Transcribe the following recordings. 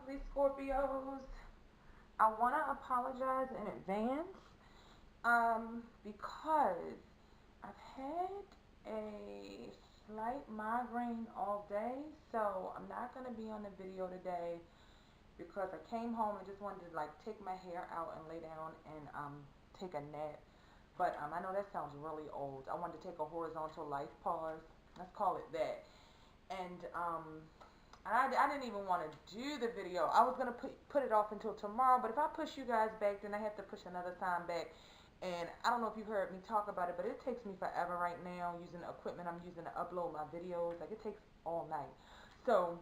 lovely Scorpios. I want to apologize in advance because I've had a slight migraine all day, so I'm not going to be on the video today because I came home and just wanted to like take my hair out and lay down and take a nap. But I know that sounds really old. I wanted to take a horizontal life pause. Let's call it that. And I didn't even want to do the video. I was gonna put it off until tomorrow, but if I push you guys back, then I have to push another time back. And I don't know if you heard me talk about it, but it takes me forever right now using the equipment I'm using to upload my videos. Like it takes all night. So,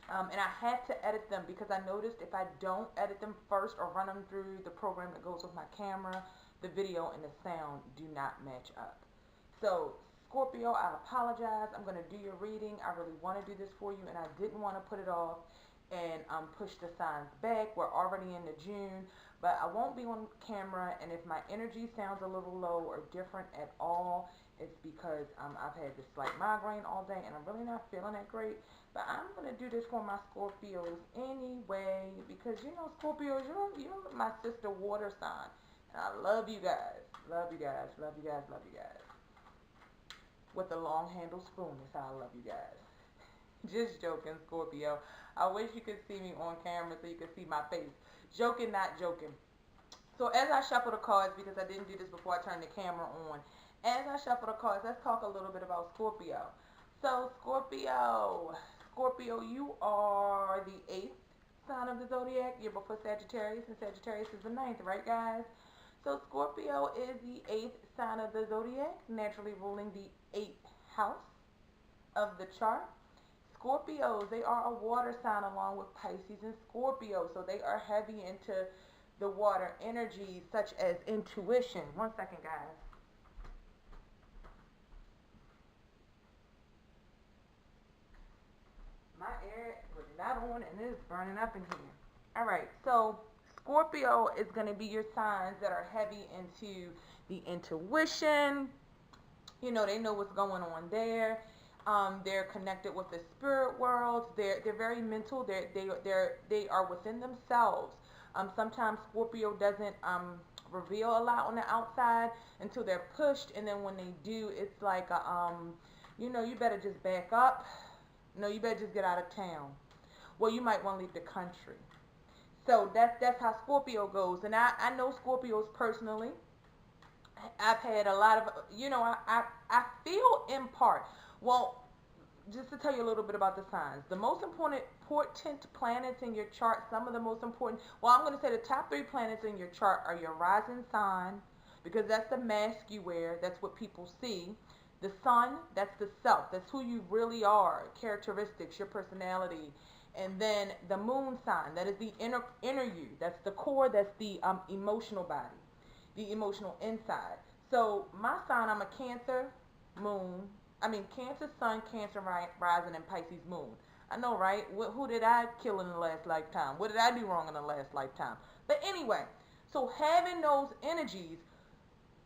and I had to edit them because I noticed if I don't edit them first or run them through the program that goes with my camera, the video and the sound do not match up. So Scorpio, I apologize. I'm going to do your reading. I really want to do this for you, and I didn't want to put it off and push the signs back. We're already into June, but I won't be on camera, and if my energy sounds a little low or different at all, it's because I've had this slight migraine all day, and I'm really not feeling that great. But I'm going to do this for my Scorpios anyway, because, you know, Scorpios, you're my sister water sign, and I love you guys. Love you guys. Love you guys. Love you guys. With a long handle spoon is how I love you guys. Just joking, Scorpio. I wish you could see me on camera so you could see my face. Joking, not joking. So as I shuffle the cards, because I didn't do this before I turned the camera on, as I shuffle the cards, let's talk a little bit about Scorpio. So Scorpio, you are the 8th sign of the zodiac. You're before Sagittarius, and Sagittarius is the 9th, right guys? So Scorpio is the 8th sign of the zodiac, naturally ruling the 8th house of the chart. Scorpios, they are a water sign along with Pisces and Scorpio, so they are heavy into the water energies such as intuition. One second, guys. My air was not on and it is burning up in here. All right, so Scorpio is going to be your signs that are heavy into the intuition. You know, they know what's going on there. They're connected with the spirit world. They're very mental. They are within themselves. Sometimes Scorpio doesn't reveal a lot on the outside until they're pushed, and then when they do, it's like you know, you better just back up. No, you better just get out of town. Well, you might want to leave the country. So that's how Scorpio goes. And I know Scorpios personally. I've had a lot of, you know, I feel in part. Well, just to tell you a little bit about the signs. The most important planets in your chart, some of the most important, well, I'm going to say the top 3 planets in your chart are your rising sign, because that's the mask you wear. That's what people see. The sun, that's the self. That's who you really are, characteristics, your personality. And then the moon sign, that is the inner you. That's the core, that's the emotional body, the emotional inside. So my sign, I'm a Cancer moon. Cancer sun, Cancer rising, and Pisces moon. I know, right? Who did I kill in the last lifetime? What did I do wrong in the last lifetime? But anyway, so having those energies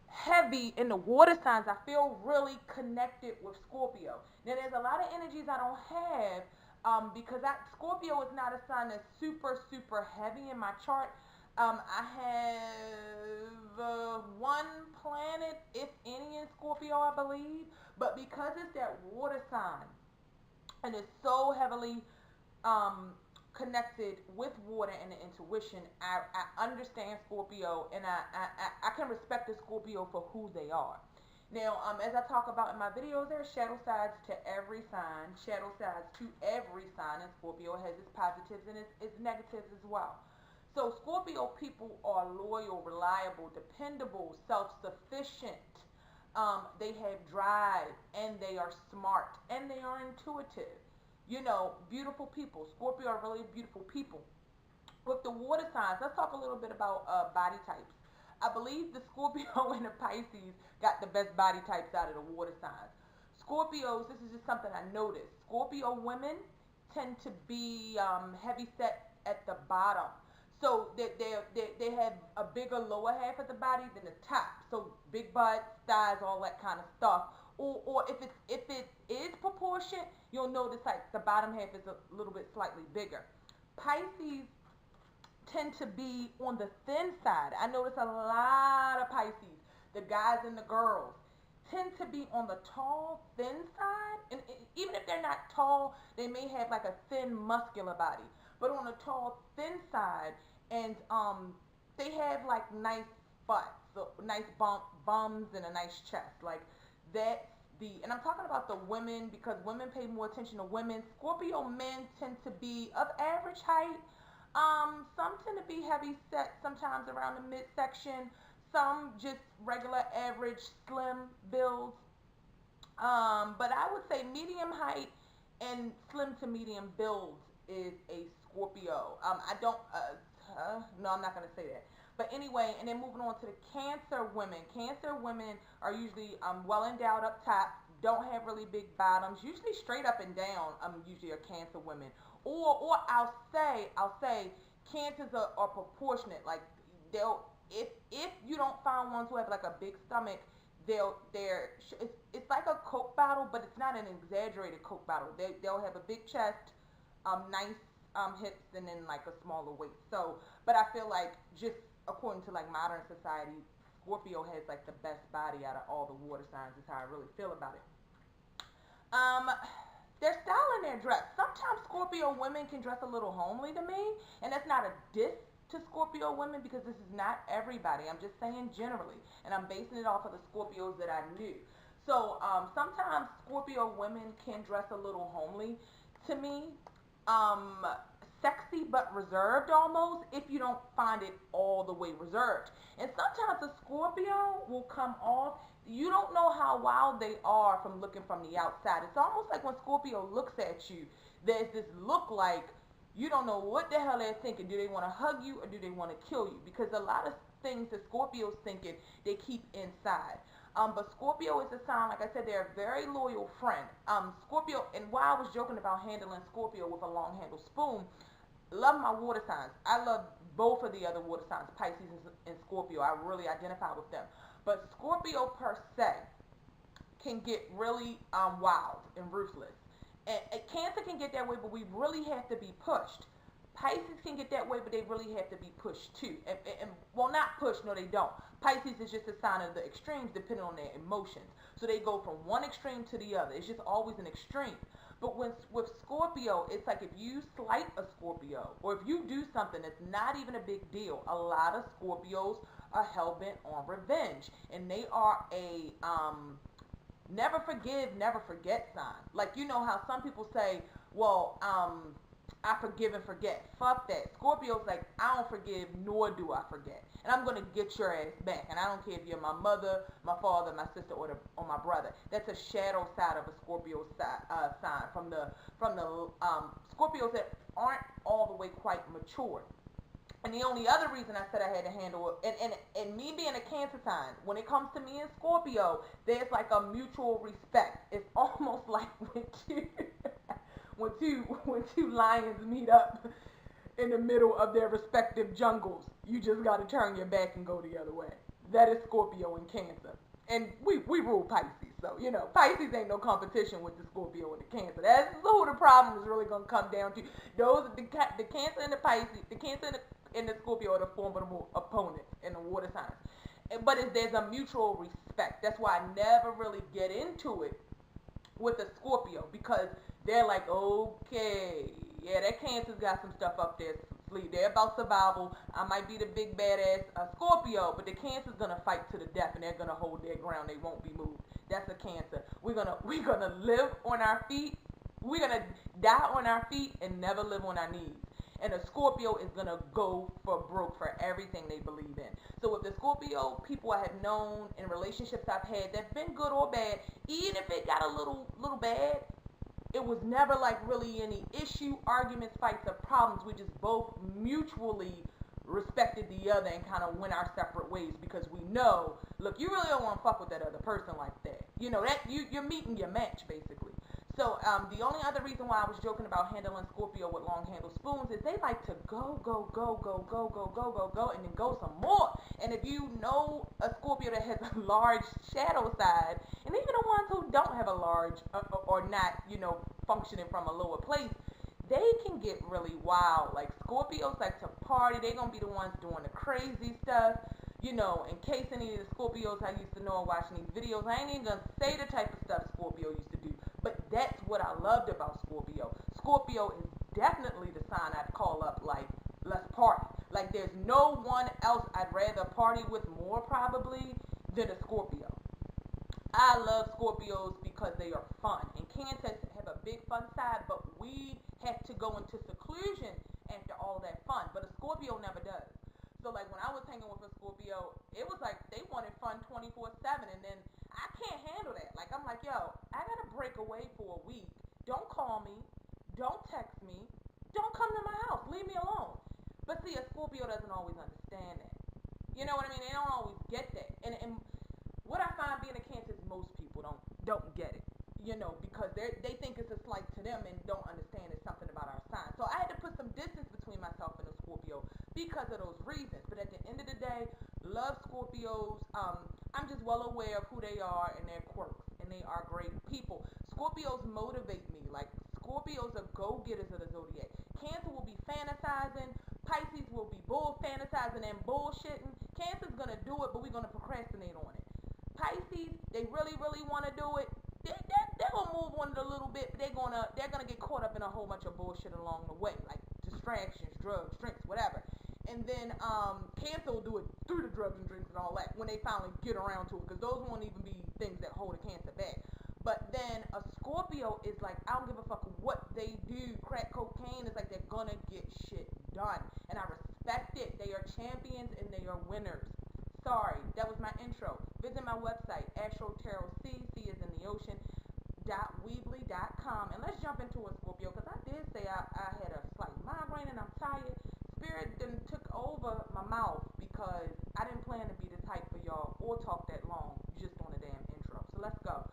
heavy in the water signs, I feel really connected with Scorpio. Now, there's a lot of energies I don't have because Scorpio is not a sign that's super heavy in my chart. I have one planet, if any, in Scorpio, I believe. But because it's that water sign and it's so heavily connected with water and the intuition, I understand Scorpio, and I can respect the Scorpio for who they are. Now, as I talk about in my videos, there are shadow sides to every sign, shadow sides to every sign, and Scorpio has its positives and its negatives as well. So Scorpio people are loyal, reliable, dependable, self-sufficient. They have drive, and they are smart, and they are intuitive. You know, beautiful people. Scorpio are really beautiful people. With the water signs, let's talk a little bit about body types. I believe the Scorpio and the Pisces got the best body types out of the water signs. Scorpios, this is just something I noticed. Scorpio women tend to be heavy set at the bottom. So they have a bigger lower half of the body than the top. So big butts, thighs, all that kind of stuff. Or if it is proportionate, you'll notice like the bottom half is a little bit slightly bigger. Pisces tend to be on the thin side. I notice a lot of Pisces, the guys and the girls, tend to be on the tall, thin side. And even if they're not tall, they may have like a thin, muscular body. But on the tall, thin side, and they have like nice butts, so nice bums, and a nice chest. Like that's and I'm talking about the women because women pay more attention to women. Scorpio men tend to be of average height. Some tend to be heavy set, sometimes around the midsection. Some just regular average slim builds. But I would say medium height and slim to medium builds is a Scorpio. I don't. No, I'm not gonna say that. But anyway, and then moving on to the Cancer women. Cancer women are usually well endowed up top, don't have really big bottoms, usually straight up and down. Usually are Cancer women. Or I'll say Cancers are proportionate. Like they'll if you don't find ones who have like a big stomach, it's like a Coke bottle, but it's not an exaggerated Coke bottle. They'll have a big chest, nice hips, and then like a smaller waist. So, but I feel like just according to like modern society, Scorpio has like the best body out of all the water signs. Is how I really feel about it. Their style and their dress. Sometimes Scorpio women can dress a little homely to me, and that's not a diss to Scorpio women because this is not everybody. I'm just saying generally, and I'm basing it off of the Scorpios that I knew. So sometimes Scorpio women can dress a little homely to me. Sexy but reserved almost if you don't find it all the way reserved. And sometimes a Scorpio will come off, you don't know how wild they are from looking from the outside. It's almost like when Scorpio looks at you, there's this look like you don't know what the hell they're thinking. Do they want to hug you or do they want to kill you? Because a lot of things that Scorpio's thinking, they keep inside. But Scorpio is a sign, like I said, they're a very loyal friend. Scorpio, and while I was joking about handling Scorpio with a long handle spoon, love my water signs. I love both of the other water signs, Pisces and Scorpio. I really identify with them. But Scorpio per se can get really wild and ruthless. And Cancer can get that way, but we really have to be pushed. Pisces can get that way, but they really have to be pushed too. And well, not pushed, no, they don't. Pisces is just a sign of the extremes depending on their emotions. So they go from one extreme to the other. It's just always an extreme. But with Scorpio, it's like if you slight a Scorpio, or if you do something that's not even a big deal, a lot of Scorpios are hell-bent on revenge. And they are a never forgive, never forget sign. Like, you know how some people say, well, I forgive and forget. Fuck that. Scorpio's like, I don't forgive, nor do I forget. And I'm going to get your ass back. And I don't care if you're my mother, my father, my sister, or my brother. That's a shadow side of a Scorpio sign. From the Scorpios that aren't all the way quite mature. And the only other reason I said I had to handle it, and me being a Cancer sign, when it comes to me and Scorpio, there's like a mutual respect. It's almost like when two lions meet up in the middle of their respective jungles, you just got to turn your back and go the other way. That is Scorpio and Cancer. And we rule Pisces, so, you know, Pisces ain't no competition with the Scorpio and the Cancer. That's who the problem is really going to come down to. Those, the Cancer and the Pisces, the Cancer and the Scorpio are the formidable opponents in the water signs. But there's a mutual respect. That's why I never really get into it with a Scorpio, because they're like, okay, yeah, that Cancer's got some stuff up there sleep. They're about survival. I might be the big badass Scorpio, but the Cancer's gonna fight to the death, and they're gonna hold their ground. They won't be moved. That's a Cancer. We're gonna live on our feet. We're gonna die on our feet and never live on our knees. And a Scorpio is gonna go for broke for everything they believe in. So with the Scorpio people I have known in relationships I've had that's been good or bad, even if it got a little bad, it was never like really any issue, arguments, fights, or problems. We just both mutually respected the other and kind of went our separate ways, because we know, look, you really don't want to fuck with that other person like that. You know, that you're meeting your match basically. So the only other reason why I was joking about handling Scorpio with long handle spoons is they like to go, and then go some more. And if you know a Scorpio that has a large shadow side, and even the ones who don't have a large or not, you know, functioning from a lower place, they can get really wild. Like Scorpios like to party. They gonna be the ones doing the crazy stuff. You know, in case any of the Scorpios I used to know and watching these videos, I ain't even gonna say the type of stuff Scorpio used to do. But that's what I loved about Scorpio. Scorpio is definitely the sign I'd call up like, let's party. Like there's no one else I'd rather party with more probably than a Scorpio. I love Scorpios because they are fun. And Cancers have a big fun side, but we have to go into seclusion after all that fun. But a Scorpio never does. So like when I was hanging with a Scorpio, it was like they wanted fun 24/7, and then I can't handle that. Like I'm like, yo, I gotta break away for a week. Don't call me. Don't text me. Don't come to my house. Leave me alone. But see, a Scorpio doesn't always understand that. You know what I mean? They don't always get that. And what I find being a Cancer is most people don't get it. You know, because they think it's a slight to them and don't understand it's something about our sign. So I had to put some distance between myself and a Scorpio because of those reasons. But at the end of the day, love Scorpios. I'm just well aware of who they are and their quirks, and they are great people. Scorpios motivate me. Like Scorpios are go-getters of the zodiac. Cancer will be fantasizing. Pisces will be fantasizing and bullshitting. Cancer's gonna do it, but we're gonna procrastinate on it. Pisces, they really, really want to do it. They're gonna move on it a little bit, but they're gonna get caught up in a whole bunch of bullshit along the way, like distractions, drugs, drinks, whatever. And then Cancer will do it through the drugs and drinks and all that when they finally get around to it, because those won't even be things that hold a Cancer back. But then a Scorpio is like, I don't give a fuck what they do. Crack cocaine is like they're gonna get shit done, and I respect it. They are champions and they are winners. Sorry, that was my intro. Visit my website, Astro Tarot C is in the ocean, .weebly.com. And let's jump into a Scorpio, because I did say I had a slight migraine and I'm tired. Spirit then took over my mouth because I didn't plan to be the type for y'all or talk that long just on a damn intro. So let's go.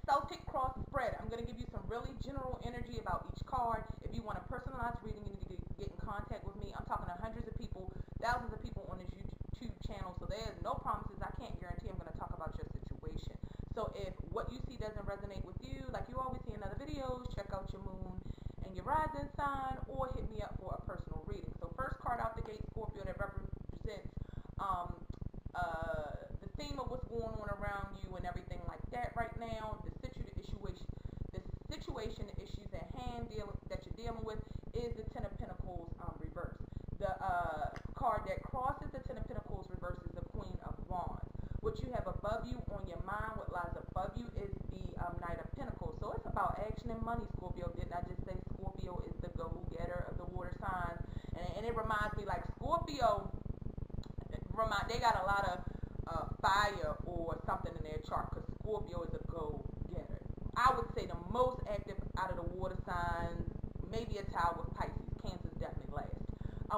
Celtic cross spread. I'm going to give you some really general energy about each card. If you want a personalized reading, you need to get in contact with me. I'm talking to hundreds of people, thousands of people on this YouTube channel, so there's no promises. I can't guarantee I'm going to talk about your situation. So if what you see doesn't resonate with you, like you always see in other videos, check out your moon and your rising sign, or hit me up for a personal reading. So first card out the gate, Scorpio, that represents the theme of what's going on around you and everything like that right now. The situation, the issues at hand that you're dealing with is the Ten of Pentacles reverse. The card that crosses the Ten of Pentacles reverse is the Queen of Wands. What you have above you on your mind, what lies above you, is the Knight of Pentacles. So it's about action and money, Scorpio. Didn't I just say Scorpio is the go-getter of the water signs? And it reminds me, like Scorpio, they got a lot of fire or something in their chart, because Scorpio is a go-getter. I would say the most active out of the water signs, maybe a tie with Pisces. Cancer's definitely last.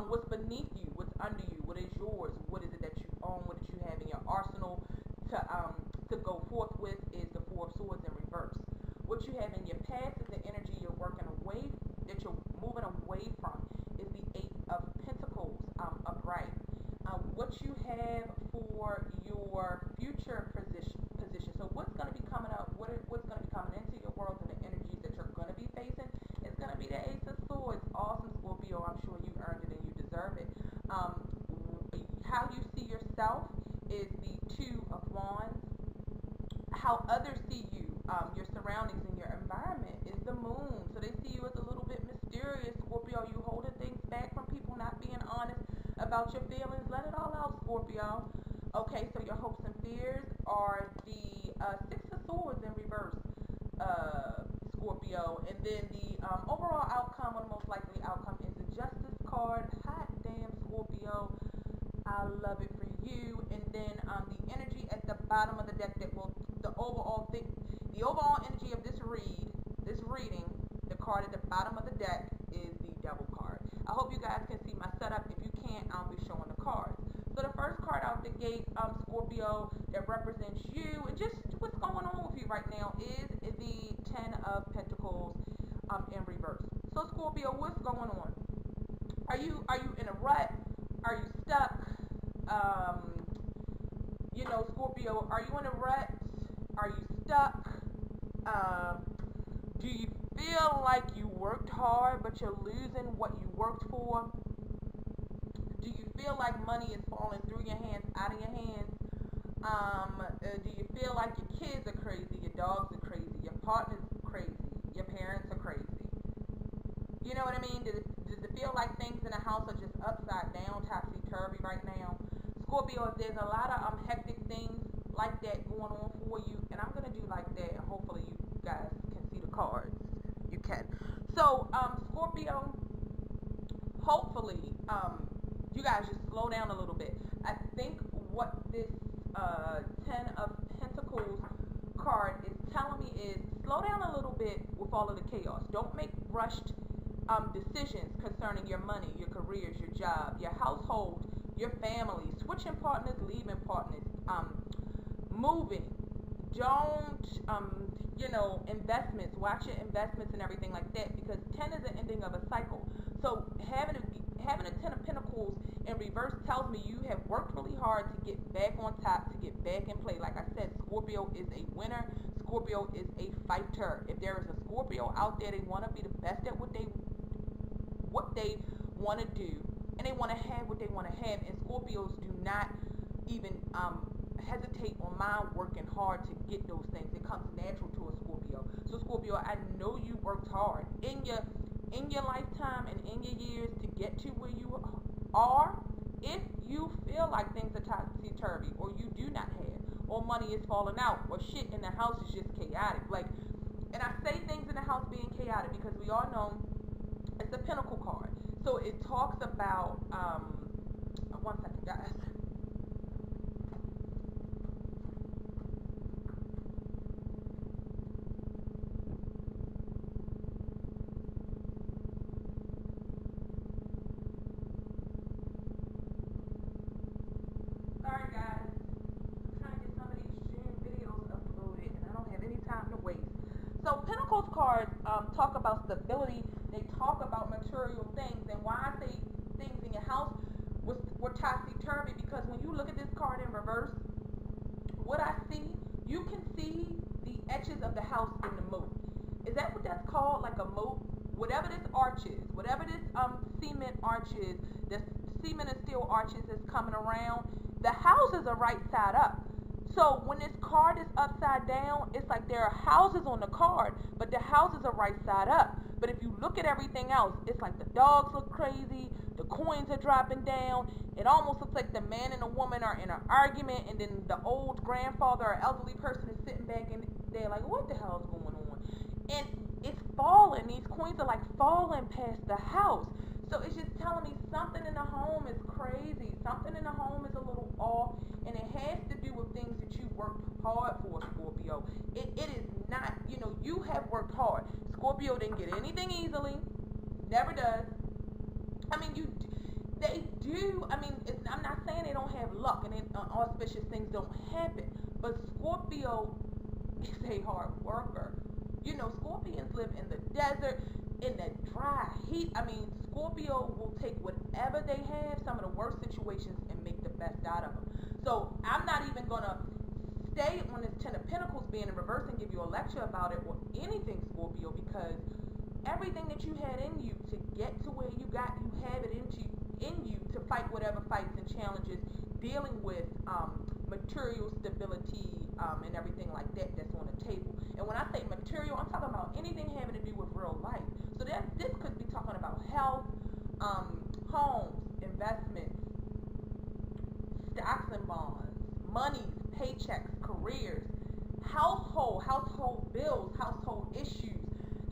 What's beneath you? What's under you? What is yours? What is it that you own? What did you have in your arsenal to go forth with is the Four of Swords in reverse. What you have in your past is the energy you're working away, that you're moving away from, is the Eight of Pentacles upright. What you have for your future position. So what's going to be coming up? What's going to be coming into your world, and the energies that you're going to be facing is going to be the Ace of Swords. Awesome, Scorpio. I'm sure you earned it and you deserve it. How you see yourself is the Two of Wands. How others see you, your surroundings and your environment, is the Moon. So they see you as a little bit mysterious, Scorpio. You holding things back from people, not being honest about your feelings. Let it all out, Scorpio. Okay, so your hopes and fears are the Six of Swords in reverse, Scorpio. And then the overall outcome, or the most likely outcome, is the Justice card. Hot damn, Scorpio. I love it for you. And then the energy at the bottom of the deck, the overall energy of this reading, the card at the bottom of the deck is the Devil card. I hope you guys can see my setup. If you can't, I'll be showing the cards. So the first card out the gate, Scorpio, that represents you and just what's going on with you right now is the Ten of Pentacles in reverse. So Scorpio, what's going on? Are you in a rut? Are you stuck? Scorpio, are you in a rut? Are you stuck? Do you feel like you worked hard but you're losing what you worked for? Do you feel like money is falling through your hands, out of your hands? Do you feel like your kids are crazy, your dogs are crazy, your partner's crazy, your parents are crazy? You know what I mean? Does it feel like things in the house are just upside down, topsy-turvy right now? Scorpio, if there's a lot of hectic things like that going on for you, and I'm going to do like that, and hopefully you guys can see the cards. You can. So, Scorpio, hopefully, you guys just slow down a little bit. I think what this Ten of Pentacles card is telling me is slow down a little bit with all of the chaos. Don't make rushed decisions concerning your money, your careers, your job, your household, your family, switching partners, leaving partners, moving. Don't, investments. Watch your investments and everything like that, because 10 is the ending of a cycle. So having a 10 of Pentacles in reverse tells me you have worked really hard to get back on top, to get back in play. Like I said, Scorpio is a winner. Scorpio is a fighter. If there is a Scorpio out there, they want to be the best at what they want to do, and they want to have what they want to have. And Scorpios do not even hesitate on mind working hard to get those things. It comes natural to a Scorpio. So Scorpio, I know you worked hard in your lifetime and in your years to get to where you are. If you feel like things are topsy-turvy, or you do not have, or money is falling out, or shit in the house is just chaotic. And I say things in the house being chaotic because we all know it's the Pentacle card. So it talks about, one second, guys. Sorry, guys. I'm trying to get some of these stream videos uploaded, and I don't have any time to waste. So Pentacles cards talk about stability. They talk about material things, and why I say things in your house were topsy-turvy, because when you look at this card in reverse, what I see, you can see the edges of the house in the moat. Is that what that's called? Like a moat? Whatever this arch is, whatever this cement arch is, this cement and steel arches that's coming around, the houses are right side up. So when this card is upside down, it's like there are houses on the card, but the houses are right side up. But if you look at everything else, it's like the dogs look crazy, the coins are dropping down. It almost looks like the man and the woman are in an argument, and then the old grandfather or elderly person is sitting back and they're like, what the hell is going on? And it's falling. These coins are like falling past the house. So it's just telling me something in the home is crazy. Something in the home is a little off, and it has to do with things that you worked hard for, Scorpio. It is not, you have worked hard. Scorpio didn't get anything easily. Never does. I mean, they do. I mean, I'm not saying they don't have luck and auspicious things don't happen, but Scorpio is a hard worker. Scorpions live in the desert, in the dry heat. I mean, Scorpio will take whatever they have, some of the worst situations, and make the best out of them. So I'm not even going to stay on this Ten of Pentacles being in reverse and give you a lecture about it or anything, Scorpio, because everything that you had in you to get to where you got, you have it in you to fight whatever fights and challenges, dealing with material stability and everything like that that's on the table. And when I say material, I'm talking about anything having to do with real life. So this could be talking about health, homes, investments, stocks and bonds, monies, paychecks, careers, household bills, household issues,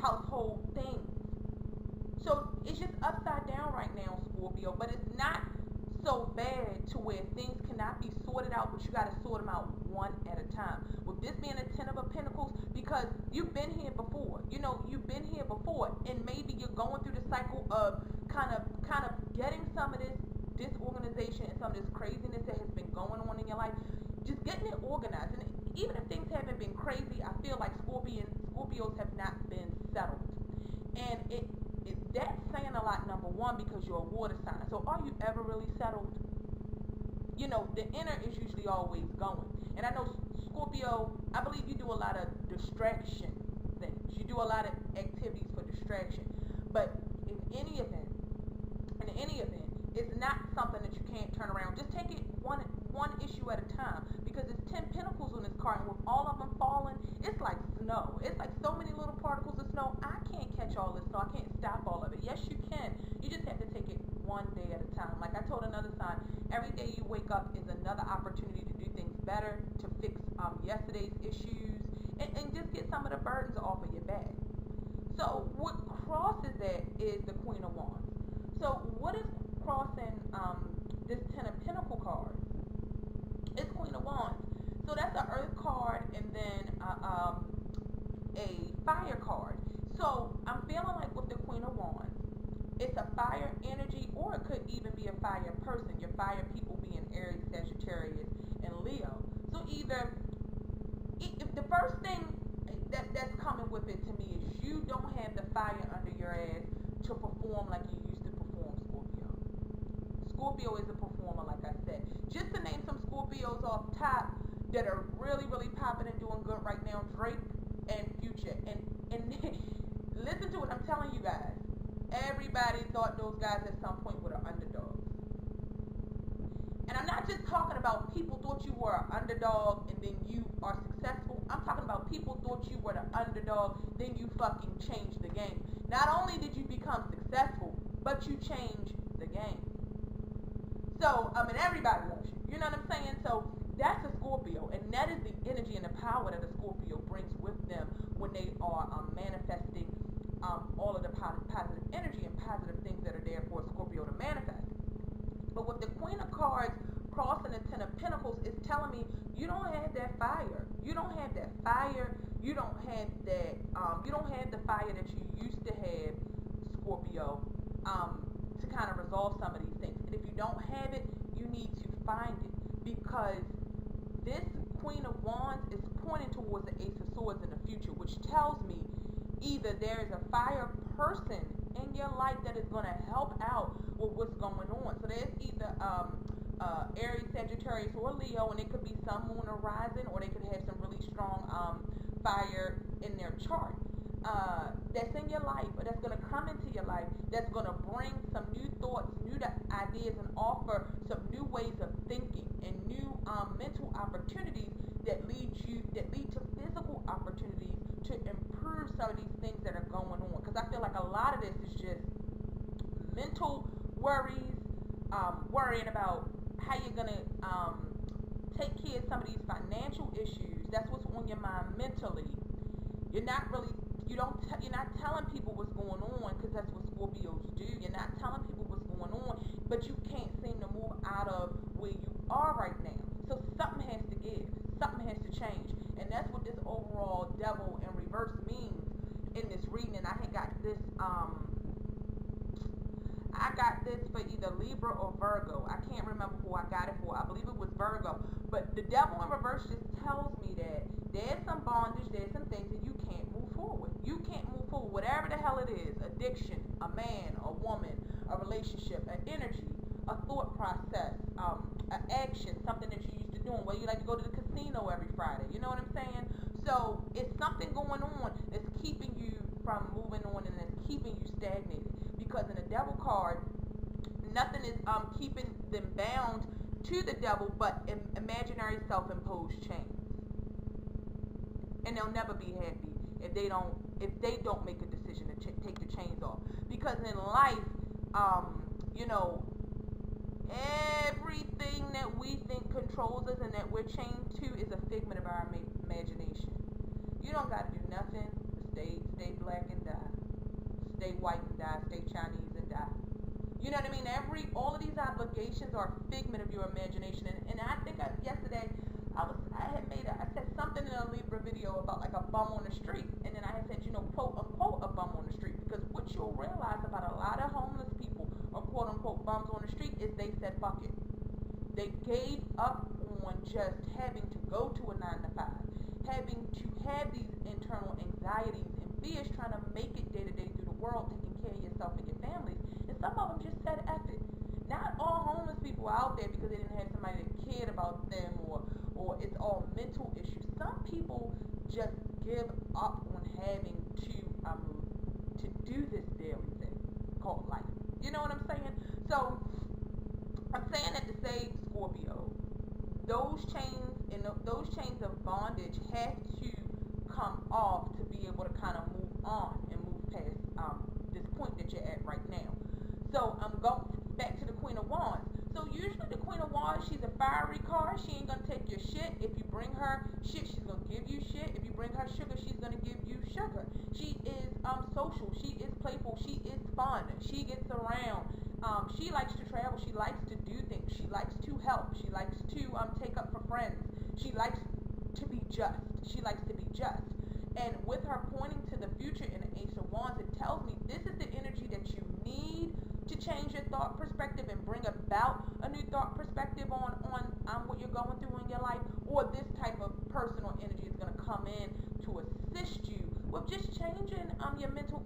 household things. So it's just upside down right now, Scorpio, but it's not so bad to where things cannot be sorted out, but you got to sort them out one at a time. With this being a Ten of Pentacles, because you've been here before, you've been here before, and maybe you're going through the cycle of kind of getting some of this disorganization and some of this craziness that has been going on in your life, just getting it organized. And even if things haven't been crazy, I feel like Scorpios have not been settled. And that's saying a lot, number one, because you're a water sign. So are you ever really settled? The inner is usually always going. And I know, Scorpio, I believe you do a lot of distraction. things. You do a lot of activities for distraction. But in any event, it's not something that you can't turn around. Just take it one issue at a time, because it's 10 pentacles on this card, and with all of them falling, it's like snow. It's like so many little particles of snow. I can't catch all this snow. I can't stop all of it. Yes, you can. You just have to take it one day at a time. Like I told another sign, every day you wake up is another opportunity to do things better, to fix yesterday's issues, and just get some of the burdens off of your back. So what crosses that is the Queen of Wands. So what is crossing this Ten of Pentacle card? It's Queen of Wands. So that's an Earth card, and then a Fire card. So I'm feeling like with the Queen of Wands, it's a fire energy, or it could even be a fire person. Your fire people being Aries, Sagittarius, and Leo. So either, if the first thing that's coming with it to me is you don't have the fire under your ass to perform like you used to perform, Scorpio. Scorpio is a performer, like I said. Just to name some Scorpios off top that are really, really popping and doing good right now: Drake and Future. And listen to what I'm telling you guys. Everybody thought those guys at some point were the underdogs. And I'm not just talking about people thought you were an underdog and then you are successful. I'm talking about people thought you were the underdog, then you fucking changed the game. Not only did you become successful, but you changed the game. So, and everybody loves you. You know what I'm saying? So, that's a Scorpio. And that is the energy and the power that a Scorpio brings with them when they are manifesting all of the positive energy and positive things that are there for a Scorpio to manifest. But with the Queen of Cards crossing the Ten of Pentacles, it's telling me you don't have that fire. You don't have that fire. You don't have that. You don't have the fire that you used to have, Scorpio, to kind of resolve some of these things. And if you don't have it, you need to find it, because this Queen of Wands is pointing towards the Ace of Swords in the future, which tells me either there is a fire person in your life that is going to help out with what's going on. So there's either Aries, Sagittarius, or Leo, and it could be Sun, Moon, or Rising, or they could have some really strong fire in their chart that's in your life, or that's going to come into your life, that's going to bring some new thoughts, new ideas, and offer some new ways of thinking and new mental opportunities that lead to physical opportunities to improve some of these things that are going on. Because I feel like a lot of this is just mental worries, worrying about how you're gonna take care of some of these financial issues. That's what's on your mind mentally. You're not telling people what's going on, because that's what Scorpios do. You're not telling people what's going on, but you can't seem to move out of where you are right now. So something has to give. Something has to change. And that's what this overall Devil in reverse means in this reading. And I had got this, for either Libra or Virgo. I can't remember who I got it for. I believe it was Virgo. But the Devil in reverse just tells me that there's some bondage, there's some things that you can't move forward. You can't move forward, whatever the hell it is. Addiction, a man, a woman, a relationship, an energy, a thought process, an action, something that you used to do. Well, you like to go to the casino every Friday. You know what I'm saying? So it's something going on that's keeping you from moving on, and that's keeping you stagnated. Because in the Devil card, nothing is keeping them bound to the devil but imaginary self-imposed chains. And they'll never be happy if they don't make a decision to take the chains off. Because in life, everything that we think controls us and that we're chained to is a figment of our imagination. You don't got to do nothing but stay black and die. Stay white and die. Stay Chinese and die. You know what I mean? All of these obligations are a figment of your imagination. And I think yesterday I said something in a Libra video about like a bum on the street. And then I had said, quote unquote, a bum on the street. Because what you'll realize about a lot of homeless people, or quote unquote bums on the street, is they said fuck it. They gave up on just having to go to a 9 to 5, having to have these internal anxieties and fears, trying to make it day to day through the world, taking care of yourself and your families. And some of them just said F it. Not all homeless people are out there because they didn't have somebody that cared about them, or it's all mental issues. Some people just give up on having to do this daily thing called life. You know what I'm saying? So I'm saying that to say, Scorpio, those chains and those chains of bondage have to come off to be able to kind of move on and move past this point that you're at right now. So I'm going back to the Queen of Wands. So usually the Queen of Wands, she's a fiery card. She ain't gonna take your shit. If you bring her shit, she's gonna give you shit. If you bring her sugar, she's gonna give you sugar. She is social. She is playful. She is fun. She gets around. She likes to travel. She likes to do things. She likes to help. She likes to take up for friends. She likes to be just. She likes to be just. And with her pointing to the future in the Ace of Wands, it tells me this is the energy that you need to change your thought perspective and bring about a new thought perspective on what you're going through in your life, or this type of personal energy is going to come in to assist you with just changing your mental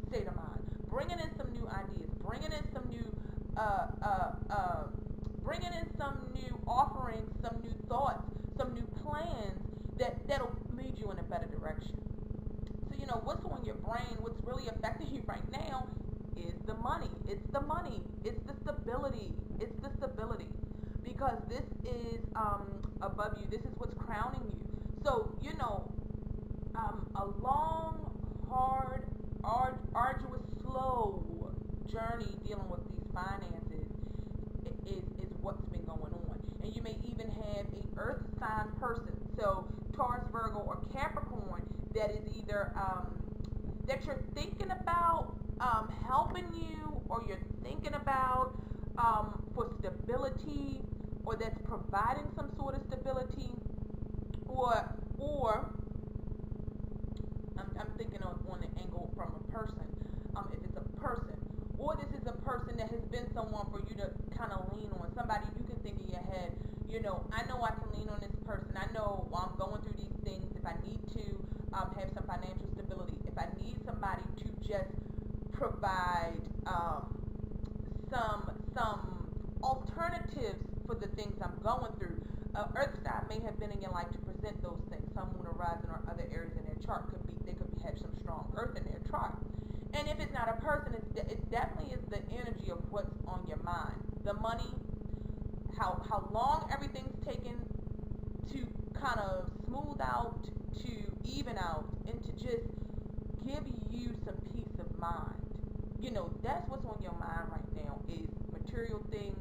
state of mind, bringing in some new ideas, bringing in some new offerings, some new thoughts, some new plans that'll lead you in a better direction. So you know what's on your brain, what's really affecting you right now is the money. It's the money. It's the stability. It's the stability. Because this is above you. This is what's crowning you. So, you know, a long, hard, arduous, slow journey dealing with these finances is what's been going on. And you may even have a earth sign person. So Taurus, Virgo, or Capricorn that is either that you're thinking about helping you, or you're thinking about for stability, or that's providing some sort of stability, or I'm thinking on the angle from a person, if it's a person, or this is a person that has been someone for you to kind of lean on, somebody you can think in your head, you know I can lean on this person. I know while I'm going through these things, if I need to have some financial stability, if I need somebody to just provide some alternatives for the things I'm going through. Earth sign may have been in your life to present those things. Some moon horizon or other areas in their chart they could have some strong earth in their chart. And if it's not a person, it definitely is the energy of what's on your mind. The money, how long everything's taken to kind of smooth out, to even out, and to just give you some peace of mind. You know, that's what's on your mind right now is material things,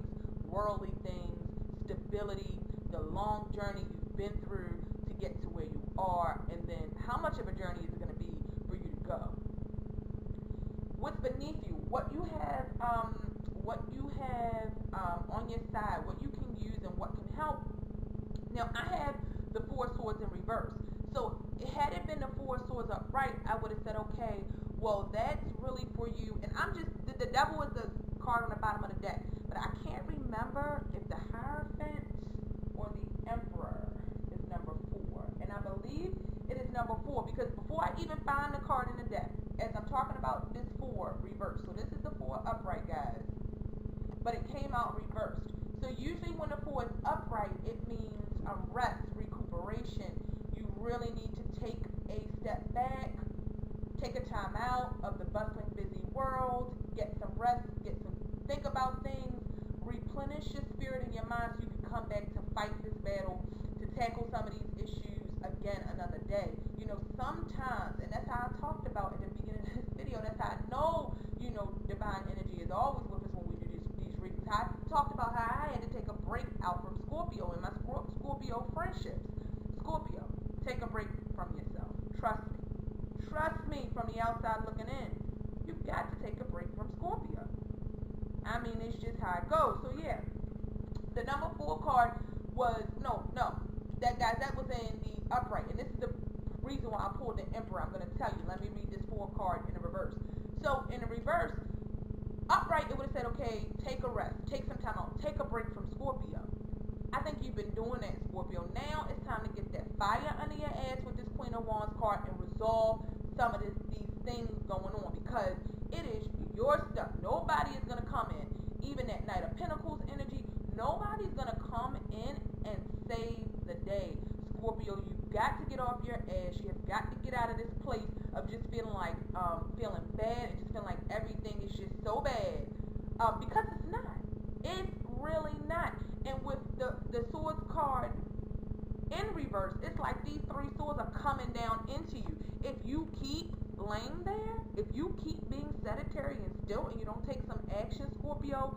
worldly things, stability, the long journey you've been through to get to where you are, and then how much of a journey is it going to be for you to go. What's beneath you, what you have on your side, what you can use and what can help. Now, I have the Four Swords in reverse. So, had it been the Four Swords upright, I would have said, okay, well, that's really for you. And I'm just, the Devil is the card on the bottom of the deck. But I can't remember if the Hierophant or the Emperor is number 4. And I believe it is number 4, because before I even find the card in the deck, as I'm talking about this 4 reversed. So this is the 4 upright, guys. But it came out reversed. So usually when the 4 is upright, it means rest, recuperation. You really need to take a step back, take a time out of the bustling, busy world, get some rest, think about things, replenish your spirit and your mind so you can come back to fight this battle, to tackle some of these issues again another day. You know, sometimes, and that's how I talked about at the beginning of this video, that's how I know, you know, divine energy is always with us when we do these readings. I talked about how I had to take a break out from Scorpio and my Scorpio friendships. Scorpio, take a break from yourself. Trust me. Trust me, from the outside looking in. You've got to take a break from Scorpio. I mean, it's just how it goes. So yeah, the number 4 card was, that was in the upright. And this is the reason why I pulled the Emperor. I'm going to tell you. Let me read this 4 card in the reverse. So in the reverse, upright, it would have said, okay, take a rest, take some time out, take a break from Scorpio. I think you've been doing that, Scorpio. Now it's time to get that fire under your ass with this Queen of Wands card and resolve some of these things going on, because it is your stuff. Nobody is going to come in, even that Knight of Pentacles energy, nobody's going to come in and save the day. Scorpio, you got to get off your ass. You have got to get out of this place of just feeling like, feeling bad and just feeling like everything is just so bad. Because it's not. It's really not. And with the swords card in reverse, it's like these three swords are coming down into you. If you keep laying there, if you keep being sedentary and still, and you don't take some action, Scorpio,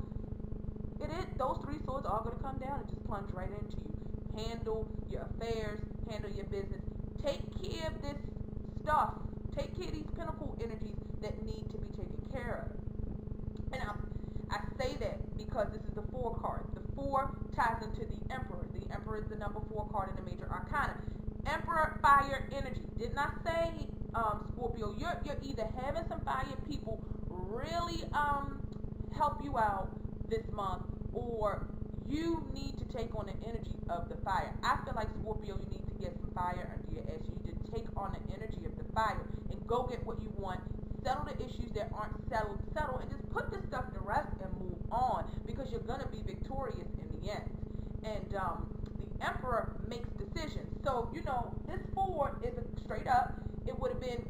those three swords are going to come down and just plunge right into you. Handle your affairs, handle your business. Take care of this stuff. Take care of these pinnacle energies that need to be taken care of. And I say that because this is the 4 card. The 4 ties into the Emperor. The Emperor is the number 4 card in the major arcana. Emperor, fire energy. Didn't I say, Scorpio, you're either having some fire people really help you out this month, or you need to take on the energy of the fire. I feel like, Scorpio, you need to get some fire under your ass. You need to take on the energy of the fire and go get what you want. Settle the issues that aren't settle, and just put this stuff to rest and move on, because you're going to be victorious in the end. And the Emperor makes decisions. So, this 4 is straight up. It would have been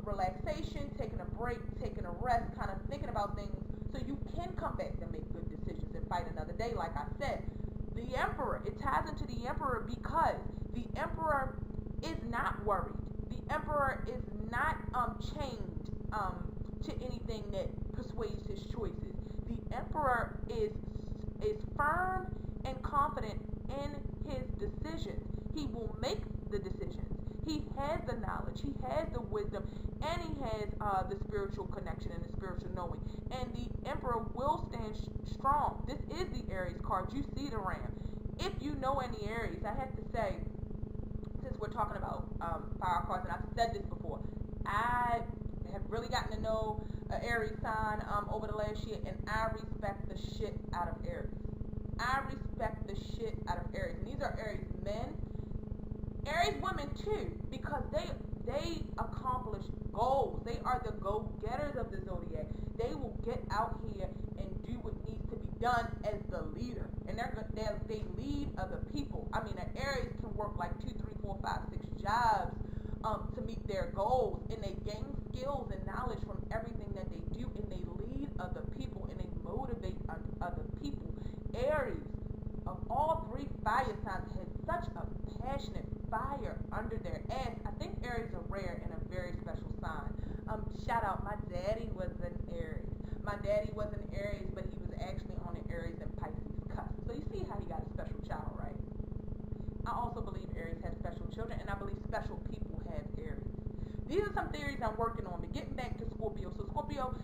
relaxation, taking a break, taking a rest, kind of thinking about things so you can come back and make good decisions and fight another day, like I said. The Emperor, it ties into the Emperor because the Emperor is not worried. The Emperor is not chained to anything that persuades his choices. The Emperor is firm and confident in his decisions. He will make the decisions. He has the knowledge, he has the wisdom, and he has the spiritual connection and the spiritual knowing. And the Emperor will stand strong. This is the Aries card. You see the Ram. If you know any Aries, I have to say, since we're talking about fire cards, and I've said this before, I have really gotten to know an Aries sign over the last year, and I respect the shit out of Aries. I respect the shit out of Aries. And these are Aries men, Aries women too, because they accomplish goals. They are the go-getters of the zodiac. They will get out here and do what needs to be done as the leader, and they lead other people. I mean, an Aries can work like 2, 3, 4, 5, 6 jobs to meet their goals, and they gain skills and knowledge from everything that they do, and they lead other people, and they motivate other people. Aries, of all 3 fire signs, has such a passionate fire under their ass. I think Aries are rare and a very special sign. Shout out, my daddy was an Aries. My daddy was an Aries, but he was actually on an Aries and Pisces cusp. So you see how he got a special child, right? I also believe Aries has special children, and I believe special people have Aries. These are some theories I'm working on, but getting back to Scorpio. So Scorpio,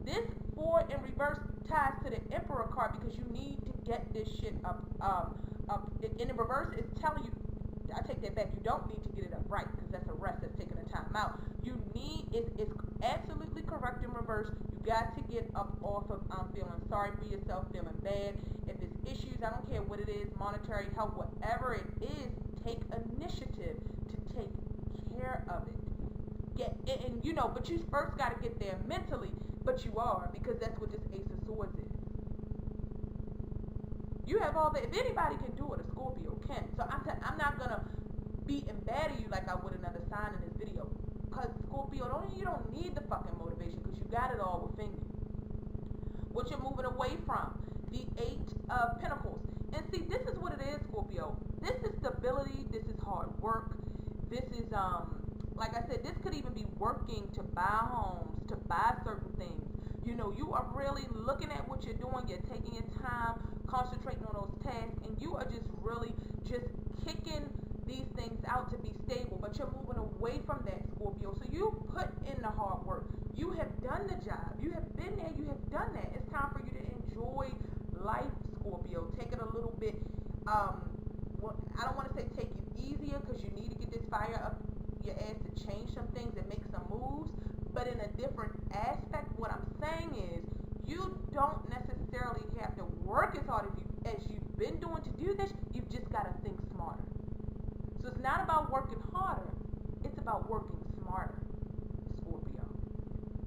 this 4 in reverse ties to the Emperor card, because you need to get this shit up. In the reverse, it's telling you, I take that back, you don't need to get it up right, because that's a rest, that's taking a time out. You need, it's absolutely correct in reverse. You got to get up off of feeling sorry for yourself, feeling bad. If it's issues, I don't care what it is, monetary help, whatever it is, take initiative to take care of it. But you first got to get there mentally, but you are, because that's what this Ace of Swords is. You have all that. If anybody can do it, a Scorpio can. So I'm not going to beat and batter you like I would another sign in this video. Because Scorpio, you don't need the fucking motivation, because you got it all within you. What you're moving away from, the 8 of Pentacles. And see, this is what it is, Scorpio. This is stability. This is hard work. This is, like I said, this could even be working to buy homes, to buy certain things. You are really looking at what you're doing. You're taking your time, concentrating on those tasks, and you are just really just kicking these things out to be stable. But you're moving away from that, Scorpio. So you put in the hard work. You have done the job. You have been there. You have done that. It's time for you to enjoy life, Scorpio. Take it a little bit, I don't want to say take it easier, because you need to get this fire up your ass to change some things and make some moves. But in a different aspect, what I'm saying is, you don't necessarily have to work as hard as you've been doing to do this. You've just got to think smarter. So it's not about working harder. It's about working smarter, Scorpio.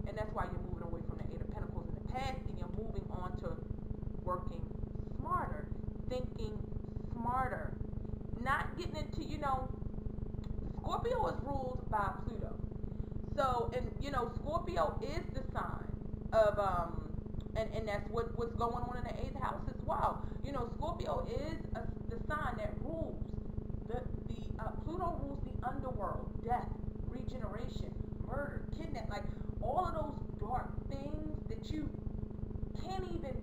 And that's why you're moving away from the 8 of Pentacles in the past, and you're moving on to working smarter, thinking smarter. Not getting into, Scorpio is ruled by Pluto. So, and Scorpio is the sign of and that's what's going on in the eighth house as well. Scorpio is the sign that rules the Pluto rules the underworld, death, regeneration, murder, kidnap, like all of those dark things that you can't even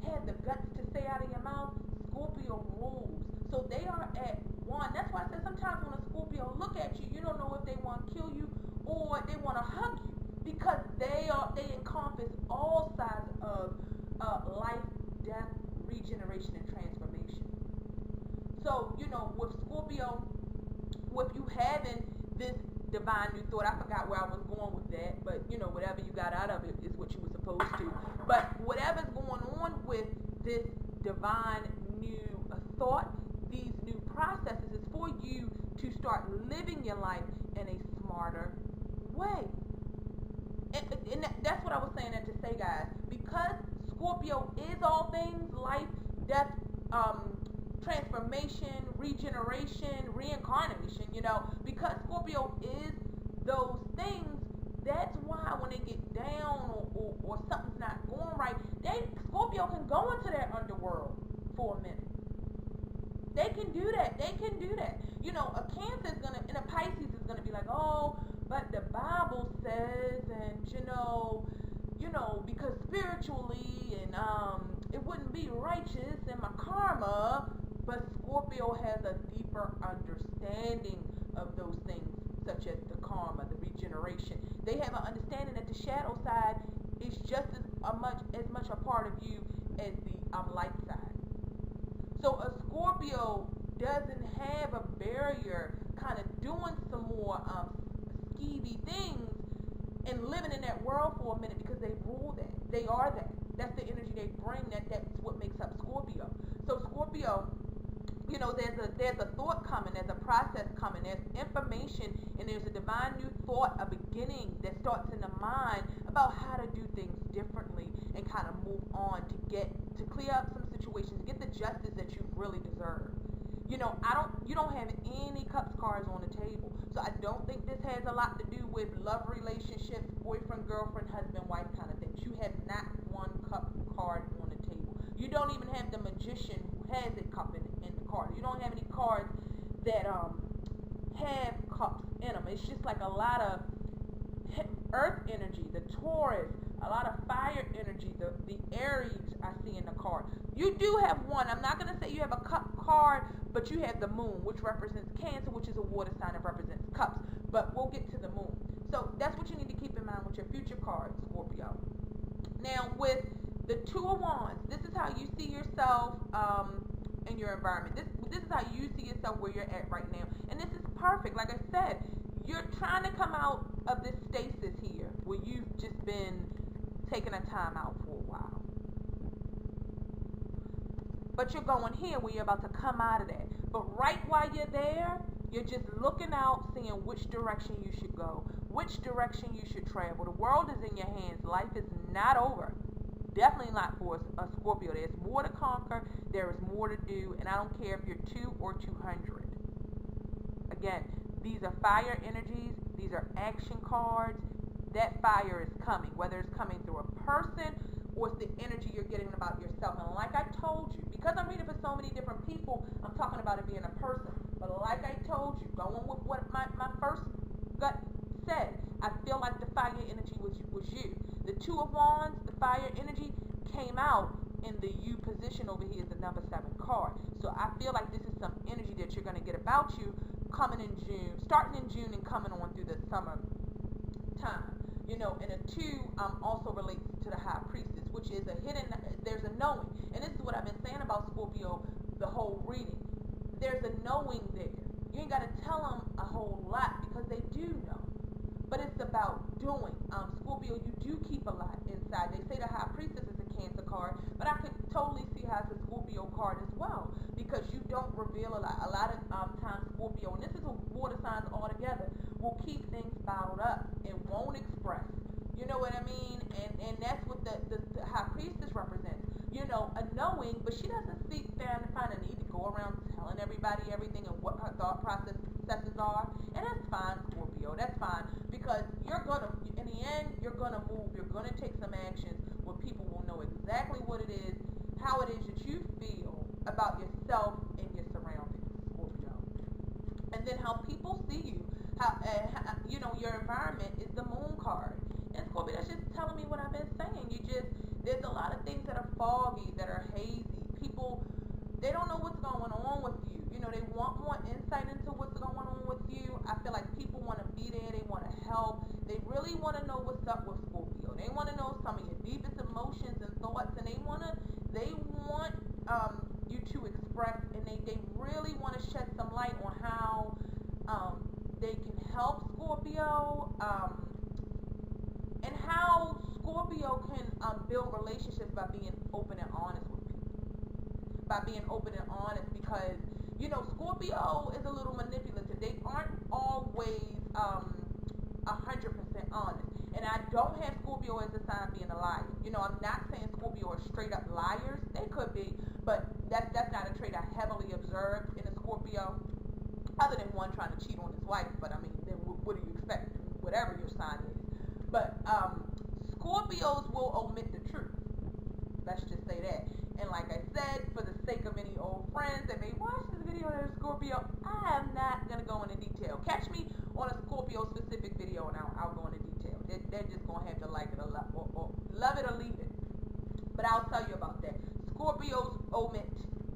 have the guts to say out of your mouth. Scorpio rules. So they are at one. That's why I said sometimes when a Scorpio look at you, you don't know if they want to kill you or they want to hug you, because they encompass all sides of life, death, regeneration, and transformation. So with Scorpio, with you having this divine new thought, I forgot where I was going with that, but whatever you got out of it is what you were supposed to. But whatever's going on with this divine new thought, these new processes, is for you to start living your life in a smarter way. And that's what I was saying to say, guys. Because Scorpio is all things life, death, transformation, regeneration, reincarnation, because Scorpio is those things, that's why when they get down or something's not going right, Scorpio can go into that underworld for a minute. They can do that. A Cancer is gonna, and a Pisces is gonna be like, oh, but the Bible says, and because spiritually, and it wouldn't be righteous, and my karma. But Scorpio has a deeper understanding of those things, such as the karma, the regeneration. They have an understanding that the shadow side is just as much a part of you as the light side. So a Scorpio doesn't have a barrier, kind of doing some more skeevy things and living in that world for a minute, because they rule that. They are that. That's the energy they bring. That's what makes up Scorpio. So Scorpio, there's a thought coming, there's a process coming, there's information, and there's a divine new thought, a beginning that starts in the mind about how to do things differently and kind of move on to clear up some situations, get the justice that you really deserve. You don't have any cups cards on the table. So I don't think this has a lot to do with love relationships, boyfriend, girlfriend, husband, wife kind of things. You have not one cup card on the table. You don't even have the magician who has a cup in the card. You don't have any cards that have cups in them. It's just like a lot of earth energy, the Taurus, a lot of fire energy, the Aries I see in the card. You do have one. I'm not going to say you have a cup card, but you have the moon, which represents Cancer, which is a water sign that represents cups. But we'll get to the moon. So that's what you need to keep in mind with your future cards, Scorpio. Now, with the Two of Wands, this is how you see yourself in your environment. This is how you see yourself where you're at right now. And this is perfect. Like I said, you're trying to come out of this stasis here where you've just been taking a time out for a while. But you're going here where you're about to come out of that. But right while you're there, you're just looking out, seeing which direction you should go, which direction you should travel. The world is in your hands. Life is not over. Definitely not for a Scorpio. There's more to conquer. There is more to do. And I don't care if you're 2 or 200. Again, these are fire energies. These are action cards. That fire is coming, whether it's coming through a person or it's the energy you're getting about yourself. And like I told you, because I'm reading for so many different people, I'm talking about it being a person. But like I told you, going with what my first gut said, I feel like the fire energy was you. The Two of Wands, the fire energy, came out in the you position over here is the number 7 card. So I feel like this is some energy that you're going to get about you coming in June, starting in June and coming on through the summer time. And a 2 also relates to the High Priestess, which is a hidden, there's a knowing. And this is what I've been saying about Scorpio the whole reading. There's a knowing there. You ain't got to tell them a whole lot because they do know. But it's about doing. Scorpio, you do keep a lot inside. They say the High Priestess is a Cancer card, but I could totally see how it's a Scorpio card as well, because you don't reveal a lot. A lot of times Scorpio, and this is a water signs altogether, will keep things bottled up and won't express. You know what I mean? And that's what the High Priestess represents. A knowing, but she doesn't seek down to find a need to go around telling everybody everything and what her thought process successes are, and that's fine, Scorpio. That's fine because in the end, you're gonna move. You're gonna take some actions where people will know exactly what it is, how it is that you feel about yourself and your surroundings, Scorpio, and then how people see you. Your environment is the moon card, and Scorpio, that's just telling me what I've been saying. There's a lot of things that are foggy, that are hazy. People, they don't know what's going on with you. They want more insight into what's going on with you. I feel like people want to be there. They want to help. They really want to know what's up with Scorpio. They want to know some of your deepest emotions and thoughts, and they want you to express, and they really want to shed some light on how they can help Scorpio, and how Scorpio can build relationships by being open and honest with people. By being open and honest, because Scorpio is a little manipulative. They aren't always 100% honest. And I don't have Scorpio as a sign being a liar. I'm not saying Scorpio are straight up liars. They could be, but that's not a trait I heavily observed in a Scorpio. Other than one trying to cheat on his wife, but I mean, then what do you expect? Whatever your sign is. But Scorpios will omit the truth. Let's just say that. And like I said, for the sake of any old friends that may watch this video that are Scorpio, I am not going to go into detail. Catch me on a Scorpio specific video and I'll go into detail. They're just going to have to like it or love it or leave it. But I'll tell you about that. Scorpios omit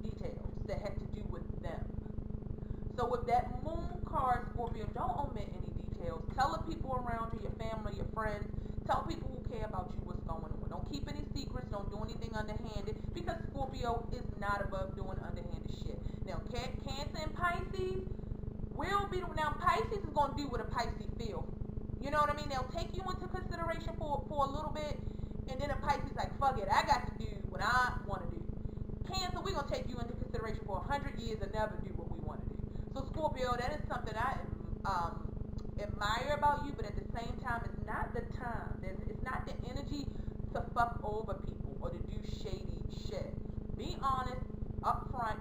details that have to do with them. So with that moon card, Scorpio, don't omit any details. Tell the people around you, your family, your friends. Tell people who care about you what's going on. Don't keep any secrets. Don't do anything underhanded, because Scorpio is not above doing underhanded shit. Now, Cancer and Pisces will be. Now, Pisces is going to do what a Pisces feel. You know what I mean? They'll take you into consideration for a little bit, and then a Pisces like, fuck it, I got to do what I want to do. Cancer, we're going to take you into consideration for 100 years and never do what we want to do. So, Scorpio, that is something I admire about you, but at the same time, it's not the time. It's not the energy to fuck over people or to do shady shit. Be honest, upfront.